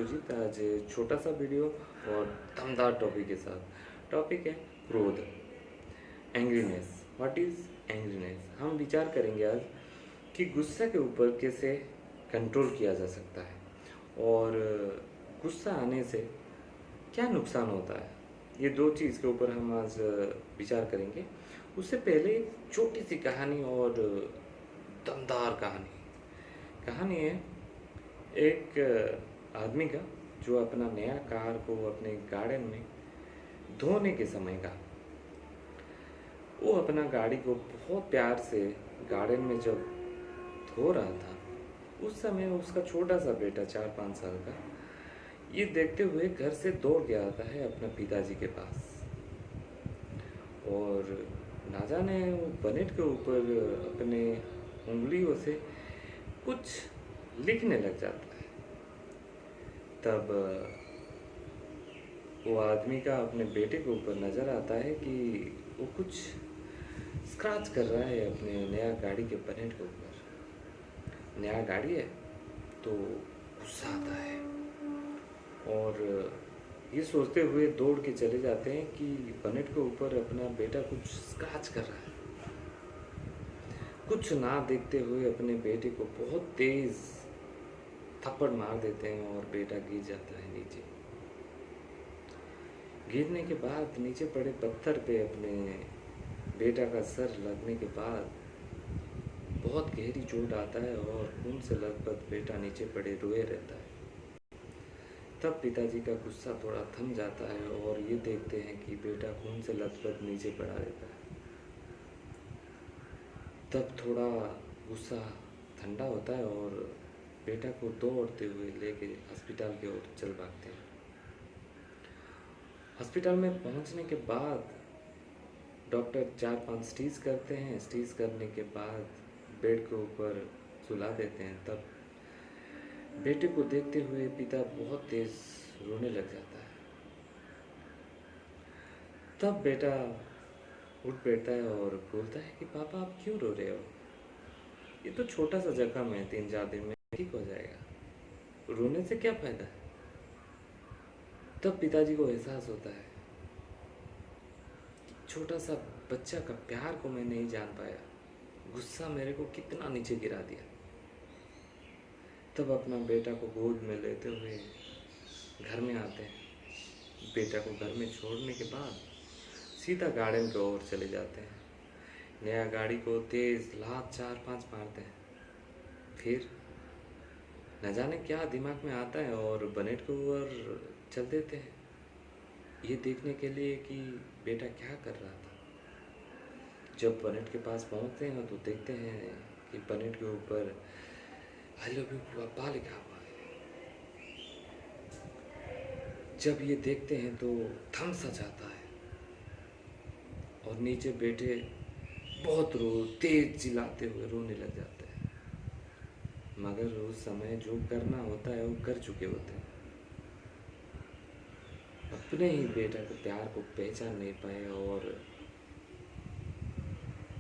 सुजीत। आज छोटा सा वीडियो और दमदार टॉपिक के साथ। टॉपिक है क्रोध, एंग्रीनेस। What is angriness? हम विचार करेंगे आज कि गुस्से के ऊपर कैसे कंट्रोल किया जा सकता है और गुस्सा आने से क्या नुकसान होता है। ये दो चीज़ के ऊपर हम आज विचार करेंगे। उससे पहले एक छोटी सी कहानी और दमदार कहानी है एक आदमी का जो अपना नया कार को अपने गार्डन में धोने के समय का, वो अपना गाड़ी को बहुत प्यार से गार्डन में जब धो रहा था, उस समय उसका छोटा सा बेटा 4-5 साल का ये देखते हुए घर से दौड़ गया आता है अपने पिताजी के पास और ना जाने वो बनेट के ऊपर अपने उंगलियों से कुछ लिखने लग जाता है। तब वो आदमी का अपने बेटे के ऊपर नज़र आता है कि वो कुछ स्क्रैच कर रहा है अपने नया गाड़ी के बनेट के ऊपर। नया गाड़ी है तो गुस्सा आता है और ये सोचते हुए दौड़ के चले जाते हैं कि बनेट के ऊपर अपना बेटा कुछ स्क्रैच कर रहा है। कुछ ना देखते हुए अपने बेटे को बहुत तेज़ थप्पड़ मार देते हैं और बेटा गिर जाता है नीचे। गिरने के बाद नीचे पड़े पत्थर पे अपने बेटा का सर लगने के बाद बहुत गहरी चोट आता है और खून से लथपथ बेटा नीचे पड़े रोए रहता है। तब पिताजी का गुस्सा थोड़ा थम जाता है और ये देखते हैं कि बेटा खून से लथपथ नीचे पड़ा रहता है। तब थोड़ा गुस्सा ठंडा होता है और बेटा को दौड़ते हुए लेके अस्पताल की ओर चल भागते हैं। अस्पताल में पहुंचने के बाद डॉक्टर 4-5 स्टीच करते हैं। स्टीच करने के बाद बेड के ऊपर सुला देते हैं। तब बेटे को देखते हुए पिता बहुत तेज रोने लग जाता है। तब बेटा उठ बैठता है और बोलता है कि पापा आप क्यों रो रहे हो? ये तो छोटा सा जख्म है, 3-4 दिन में ठीक हो जाएगा, रोने से क्या फायदा है? तब पिताजी को एहसास होता है कि छोटा सा बच्चा का प्यार को मैं नहीं जान पाया, गुस्सा मेरे को कितना नीचे गिरा दिया। तब अपना बेटा को गोद में लेते हुए घर में आते हैं। बेटा को घर में छोड़ने के बाद सीधा गार्डन की ओर चले जाते हैं। नया गाड़ी को तेज लात 4-5 मारते हैं। फिर न जाने क्या दिमाग में आता है और बनेट के ऊपर चल देते हैं, ये देखने के लिए कि बेटा क्या कर रहा था। जब बनेट के पास पहुंचते हैं तो देखते हैं कि बनेट के ऊपर आई लव यू पापा लिखा हुआ है। जब ये देखते हैं तो थम सा जाता है और नीचे बैठे बहुत तेज चिल्लाते हुए रोने लग जाते हैं। मगर उस समय जो करना होता है वो कर चुके होते हैं। अपने ही बेटा के प्यार को पहचान नहीं पाए और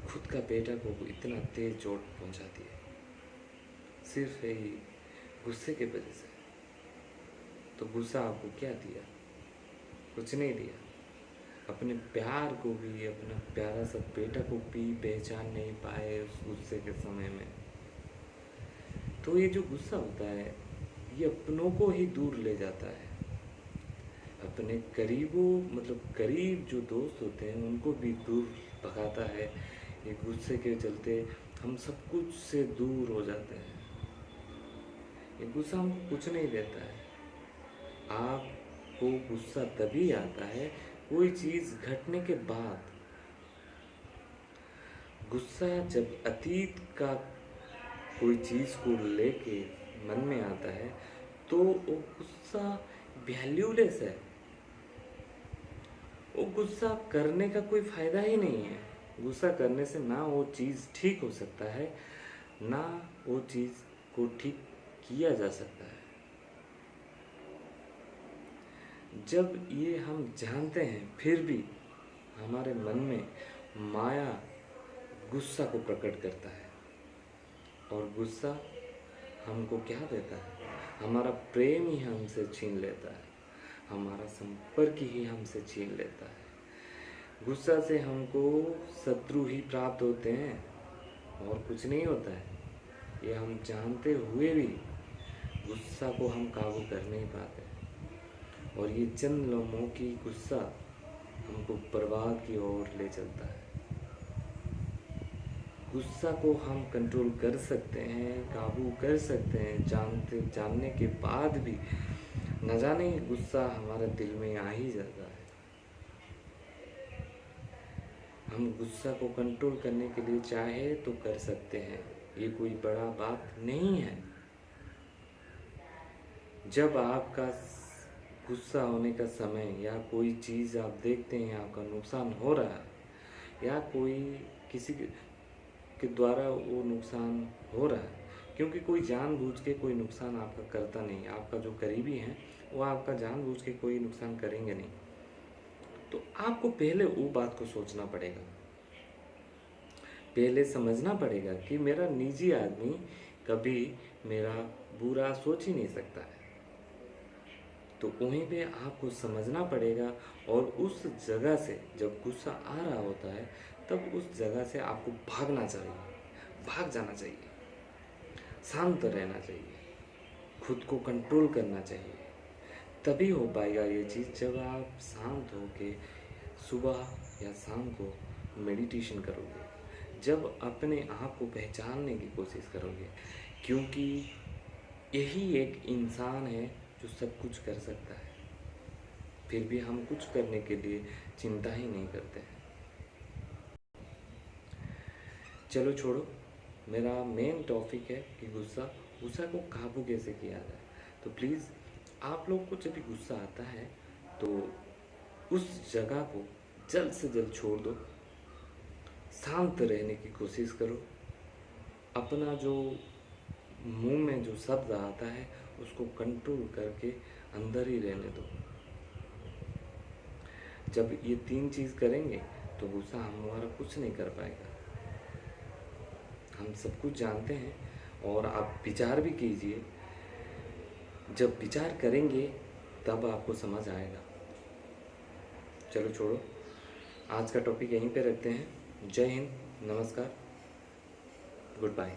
खुद का बेटा को इतना तेज चोट पहुंचा दी है, सिर्फ यही गुस्से के वजह से। तो गुस्सा आपको क्या दिया? कुछ नहीं दिया। अपने प्यार को भी, अपना प्यारा सा बेटा को भी पहचान नहीं पाए उस गुस्से के समय में। तो ये जो गुस्सा होता है ये अपनों को ही दूर ले जाता है। अपने करीबों, मतलब करीब जो दोस्त होते हैं उनको भी दूर भगाता है। ये गुस्से के चलते हम सब कुछ से दूर हो जाते हैं। ये गुस्सा हमको कुछ नहीं देता है। आपको गुस्सा तभी आता है कोई चीज़ घटने के बाद। गुस्सा जब अतीत का कोई चीज़ को लेके मन में आता है तो वो गुस्सा वैल्यूलेस है। वो गुस्सा करने का कोई फ़ायदा ही नहीं है। गुस्सा करने से ना वो चीज़ ठीक हो सकता है, ना वो चीज़ को ठीक किया जा सकता है। जब ये हम जानते हैं फिर भी हमारे मन में माया गुस्सा को प्रकट करता है और गुस्सा हमको क्या देता है? हमारा प्रेम ही हमसे छीन लेता है, हमारा संपर्क ही हमसे छीन लेता है। गुस्सा से हमको शत्रु ही प्राप्त होते हैं और कुछ नहीं होता है। ये हम जानते हुए भी गुस्सा को हम काबू कर नहीं पाते, और ये चंद लम्हों की गुस्सा हमको बर्बाद की ओर ले चलता है। गुस्सा को हम कंट्रोल कर सकते हैं, काबू कर सकते हैं, जानने के बाद भी न जाने गुस्सा हमारे दिल में आ ही जाता है। हम गुस्सा को कंट्रोल करने के लिए चाहे तो कर सकते हैं, ये कोई बड़ा बात नहीं है। जब आपका गुस्सा होने का समय या कोई चीज़ आप देखते हैं आपका नुकसान हो रहा है, या कोई किसी के द्वारा वो नुकसान हो रहा है, क्योंकि कोई जानबूझ के कोई नुकसान आपका करता नहीं, आपका जो करीबी है वो आपका जानबूझ के कोई नुकसान करेंगे नहीं। तो आपको पहले वो बात को सोचना पड़ेगा, पहले समझना पड़ेगा कि मेरा निजी आदमी कभी मेरा बुरा सोच ही नहीं सकता है। तो वहीं पे आपको समझना पड़ेगा, और उस जगह से जब गुस्सा आ रहा होता है तब उस जगह से आपको भागना चाहिए, भाग जाना चाहिए, शांत रहना चाहिए, खुद को कंट्रोल करना चाहिए। तभी हो पाएगा ये चीज़ जब आप शांत होके सुबह या शाम को मेडिटेशन करोगे, जब अपने आप को पहचानने की कोशिश करोगे, क्योंकि यही एक इंसान है जो सब कुछ कर सकता है, फिर भी हम कुछ करने के लिए चिंता ही नहीं करते हैं। चलो छोड़ो, मेरा मेन टॉपिक है कि गुस्सा को काबू कैसे किया जाए। तो प्लीज़ आप लोग को जब भी गुस्सा आता है तो उस जगह को जल्द से जल्द छोड़ दो, शांत रहने की कोशिश करो, अपना जो मुंह में जो शब्द आता है उसको कंट्रोल करके अंदर ही रहने दो। जब ये 3 चीज़ करेंगे तो गुस्सा हमारा कुछ नहीं कर पाएगा। हम सब कुछ जानते हैं, और आप विचार भी कीजिए, जब विचार करेंगे तब आपको समझ आएगा। चलो छोड़ो, आज का टॉपिक यहीं पे रखते हैं। जय हिंद, नमस्कार, गुड बाय।